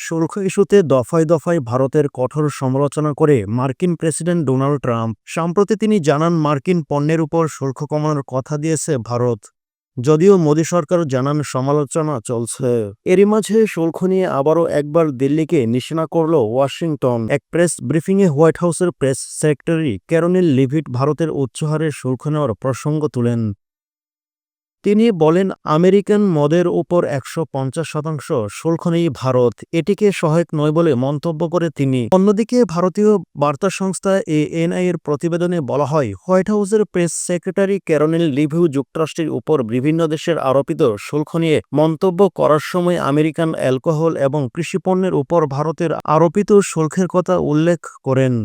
শুল্ক ইস্যুতে দফায় দফায় ভারতের কঠোর সমালোচনা করে মার্কিন প্রেসিডেন্ট ডোনাল্ড ট্রাম্প। সম্প্রতি তিনি জানান, মার্কিন পণ্যের উপর শুল্ক কমানোর কথা দিয়েছে ভারত। যদিও মোদী সরকার জানান সমালোচনা চলছে। এরই মাঝে শুল্ক নিয়ে আবারও একবার দিল্লিকে নিশানা করল ওয়াশিংটন। এক প্রেস ব্রিফিংয়ে হোয়াইট হাউসের প্রেস সেক্রেটারি ক্যারোলিন লিভিট ভারতের উচ্চহারে শুল্ক নেওয়ার প্রসঙ্গ তুলেন। তিনি বলেন, আমেরিকান মদের উপর ১৫০% শুল্ক নেই ভারত, এটিকে সহায়ক নয় বলে মন্তব্য করে তিনি। অন্যদিকে ভারতীয় বার্তা সংস্থা এএনআই এর প্রতিবেদনে বলা হয়, হোয়াইট হাউসের প্রেস সেক্রেটারি ক্যারোলিন লিভিউ যুক্তরাষ্ট্রের উপর বিভিন্ন দেশের আরোপিত শুল্ক নিয়ে মন্তব্য করার সময় আমেরিকান অ্যালকোহল এবং কৃষিপণ্যের উপর ভারতের আরোপিত শুল্কের কথা উল্লেখ করেন।